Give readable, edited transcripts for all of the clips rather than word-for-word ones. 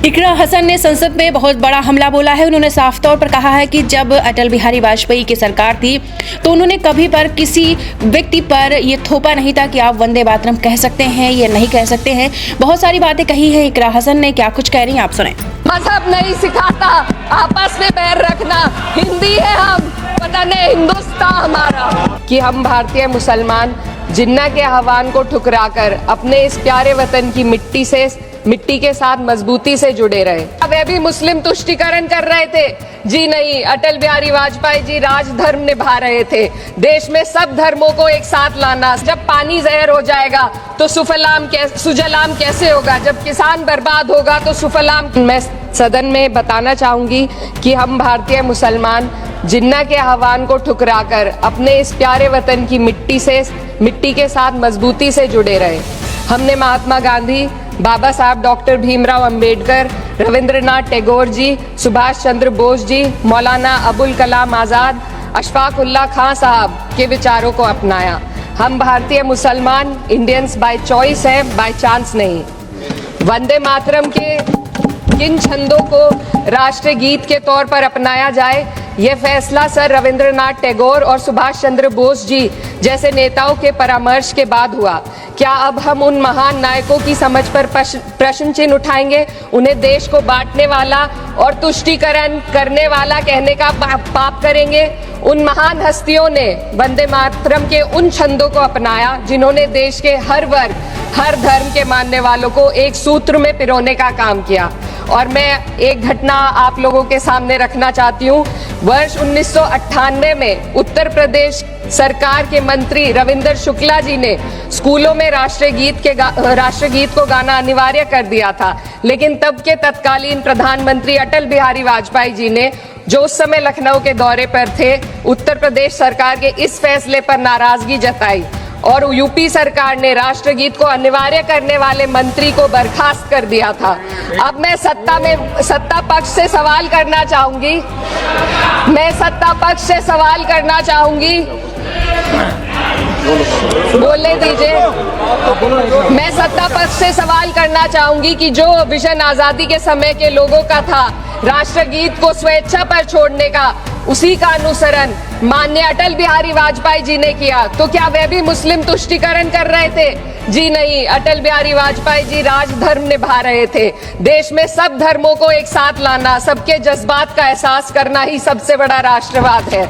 इकरा हसन ने संसद में बहुत बड़ा हमला बोला है। उन्होंने साफ तौर पर कहा है कि जब अटल बिहारी वाजपेयी की सरकार थी तो उन्होंने कभी पर किसी व्यक्ति पर ये थोपा नहीं था कि आप वंदे मातरम कह सकते हैं या नहीं कह सकते हैं। बहुत सारी बातें कही है इकरा हसन ने, क्या कुछ कह रही हैं आप सुने। मजहब नहीं सिखाता आपस में बैर रखना, हिंदी है हम, पता नहीं हिंदुस्तान हमारा। कि हम भारतीय मुसलमान जिन्ना के आह्वान को ठुकराकर अपने इस प्यारे वतन की मिट्टी के साथ मजबूती से जुड़े रहे। वे भी मुस्लिम तुष्टीकरण कर रहे थे? जी नहीं, अटल बिहारी वाजपेयी जी राजधर्म निभा रहे थे। देश में सब धर्मों को एक साथ लाना। जब पानी जहर हो जाएगा तो सुजलाम कैसे होगा? जब किसान बर्बाद होगा तो सुफलाम। मैं सदन में बताना चाहूंगी कि हम भारतीय मुसलमान जिन्ना के आह्वान को ठुकराकर अपने इस प्यारे वतन की मिट्टी के साथ मजबूती से जुड़े रहे। हमने महात्मा गांधी, बाबा साहब डॉक्टर भीमराव अंबेडकर, रविंद्रनाथ टैगोर जी, सुभाष चंद्र बोस जी, मौलाना अबुल कलाम आज़ाद, अशफाक उल्लाह खां साहब के विचारों को अपनाया। हम भारतीय मुसलमान इंडियंस बाय चॉइस हैं, बाय चांस नहीं। वंदे मातरम के किन छंदों को राष्ट्रीय गीत के तौर पर अपनाया जाए, यह फैसला सर रविंद्रनाथ टैगोर और सुभाष चंद्र बोस जी जैसे नेताओं के परामर्श के बाद हुआ। क्या अब हम उन महान नायकों की समझ पर प्रश्न चिन्ह उठाएंगे? उन्हें देश को बांटने वाला और तुष्टीकरण करने वाला कहने का पाप करेंगे? उन महान हस्तियों ने वंदे मातरम के उन छंदों को अपनाया जिन्होंने देश के हर वर्ग, हर धर्म के मानने वालों को एक सूत्र में पिरोने का काम किया। और मैं एक घटना आप लोगों के सामने रखना चाहती हूँ। वर्ष 1998 में उत्तर प्रदेश सरकार के मंत्री रविंदर शुक्ला जी ने स्कूलों में राष्ट्रीय गीत को गाना अनिवार्य कर दिया था। लेकिन तब के तत्कालीन प्रधानमंत्री अटल बिहारी वाजपेयी जी ने, जो उस समय लखनऊ के दौरे पर थे, उत्तर प्रदेश सरकार के इस फैसले पर नाराजगी जताई और यूपी सरकार ने राष्ट्रीय गीत को अनिवार्य करने वाले मंत्री को बर्खास्त कर दिया था। अब मैं सत्ता पक्ष से सवाल करना चाहूंगी। बोलने दीजिए। मैं सत्ता पक्ष से सवाल करना चाहूंगी कि जो विजन आजादी के समय के लोगों का था राष्ट्रीय गीत को स्वेच्छा पर छोड़ने का, उसी का अनुसरण माननीय अटल बिहारी वाजपेयी जी ने किया, तो क्या वे भी मुस्लिम तुष्टीकरण कर रहे थे? जी नहीं, अटल बिहारी वाजपेयी जी राजधर्म निभा रहे थे। देश में सब धर्मों को एक साथ लाना, सबके जज्बात का एहसास करना ही सबसे बड़ा राष्ट्रवाद है।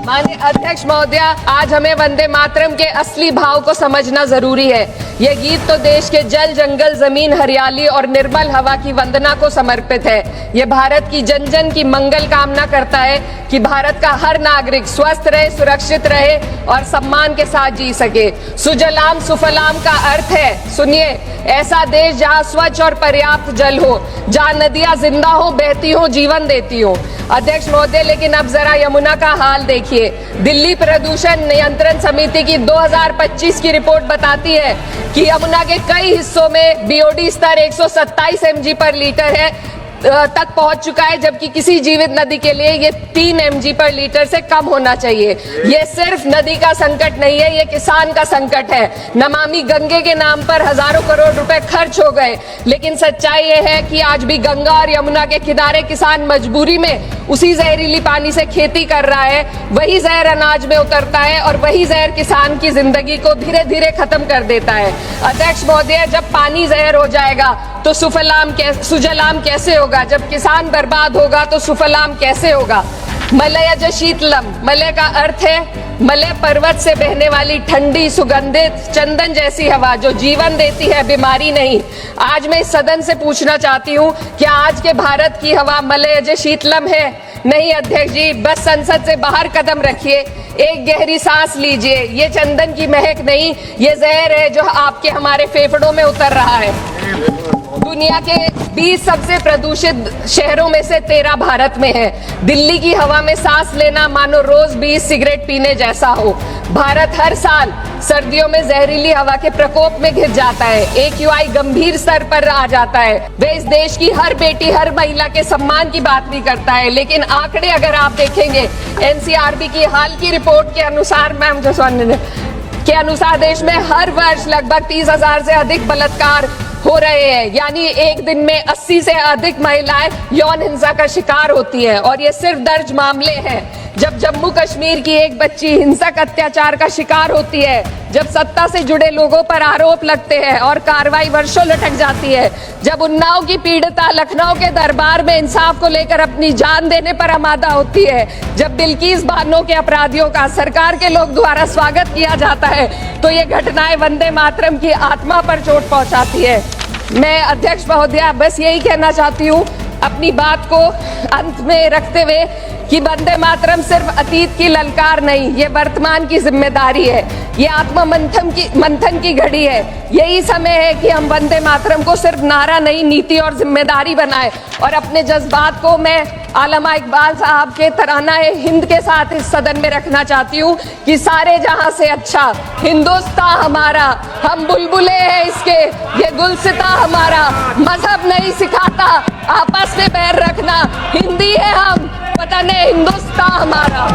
माननीय अध्यक्ष महोदय, आज हमें वंदे मातरम के असली भाव को समझना जरूरी है। यह गीत तो देश के जल, जंगल, जमीन, हरियाली और निर्मल हवा की वंदना को समर्पित है। यह भारत की जन जन की मंगल कामना करता है कि भारत का हर नागरिक स्वस्थ रहे, सुरक्षित रहे और सम्मान के साथ जी सके। सुजलाम सुफलाम का अर्थ है, सुनिए, ऐसा देश जहाँ स्वच्छ और पर्याप्त जल हो, जहाँ नदियां जिंदा हो, बहती हो, जीवन देती हो। अध्यक्ष महोदय, लेकिन अब जरा यमुना का हाल देखिए। दिल्ली प्रदूषण नियंत्रण समिति की 2025 की रिपोर्ट बताती है कि यमुना के कई हिस्सों में बीओडी स्तर 127 mg पर लीटर तक पहुंच चुका है, जबकि किसी जीवित नदी के लिए ये 3 mg पर लीटर से कम होना चाहिए। ये सिर्फ नदी का संकट नहीं है, ये किसान का संकट है। नमामि गंगे के नाम पर हजारों करोड़ रुपए खर्च हो गए, लेकिन सच्चाई ये है कि आज भी गंगा और यमुना के किनारे किसान मजबूरी में उसी जहरीली पानी से खेती कर रहा है। वही जहर अनाज में उतरता है और वही जहर किसान की जिंदगी को धीरे धीरे खत्म कर देता है। अध्यक्ष महोदय, जब पानी जहर हो जाएगा तो सुजलाम कैसे होगा? जब किसान बर्बाद होगा तो सुफलाम कैसे होगा? मलयज शीतलम, मलय का अर्थ है मलय पर्वत से बहने वाली ठंडी, सुगंधित, चंदन जैसी हवा जो जीवन देती है, बीमारी नहीं। आज मैं इस सदन से पूछना चाहती हूँ, क्या आज के भारत की हवा मलयज शीतलम है? नहीं अध्यक्ष जी, बस संसद से बाहर कदम रखिए, एक गहरी सांस लीजिए। ये चंदन की महक नहीं, ये जहर है जो आपके हमारे फेफड़ों में उतर रहा है। दुनिया के 20 सबसे प्रदूषित शहरों में से 13 भारत में है। दिल्ली की हवा में सांस लेना मानो रोज 20 सिगरेट पीने जैसा हो। भारत हर साल सर्दियों में जहरीली हवा के प्रकोप में घिर जाता है। AQI गंभीर स्तर पर आ जाता है। वे इस देश की हर बेटी, हर महिला के सम्मान की बात भी करता है, लेकिन आंकड़े अगर आप देखेंगे, NCRB की हाल की रिपोर्ट के अनुसार, देश में हर वर्ष लगभग 30,000 से अधिक बलात्कार हो हो रहे हैं, यानी एक दिन में 80 से अधिक महिलाएं यौन हिंसा का शिकार होती हैं और ये सिर्फ दर्ज मामले हैं। जब जम्मू कश्मीर की एक बच्ची हिंसक अत्याचार का शिकार होती है, जब सत्ता से जुड़े लोगों पर आरोप लगते हैं और कार्रवाई वर्षों लटक जाती है, जब उन्नाव की पीड़िता लखनऊ के दरबार में इंसाफ को लेकर अपनी जान देने पर आमादा होती है, जब बिल्किस बानो के अपराधियों का सरकार के लोग द्वारा स्वागत किया जाता है, तो ये घटनाएं वंदे मातरम की आत्मा पर चोट पहुंचाती है। मैं अध्यक्ष महोदया बस यही कहना चाहती हूँ अपनी बात को अंत में रखते हुए कि वंदे मातरम सिर्फ अतीत की ललकार नहीं, ये वर्तमान की जिम्मेदारी है, ये आत्मा मंथन की घड़ी है। यही समय है कि हम वंदे मातरम को सिर्फ नारा नहीं, नीति और जिम्मेदारी बनाएं और अपने जज्बात को मैं आलमा इकबाल साहब के तराना-ए-हिंद के साथ इस सदन में रखना चाहती हूँ कि सारे जहां से अच्छा हिंदुस्तान हमारा, हम बुलबुले हैं इसके, ये गुलसिता हमारा, मजहब नहीं सिखाता आपस में पैर रखना, हिंदी है हम, वतन है हिंदुस्तान हमारा।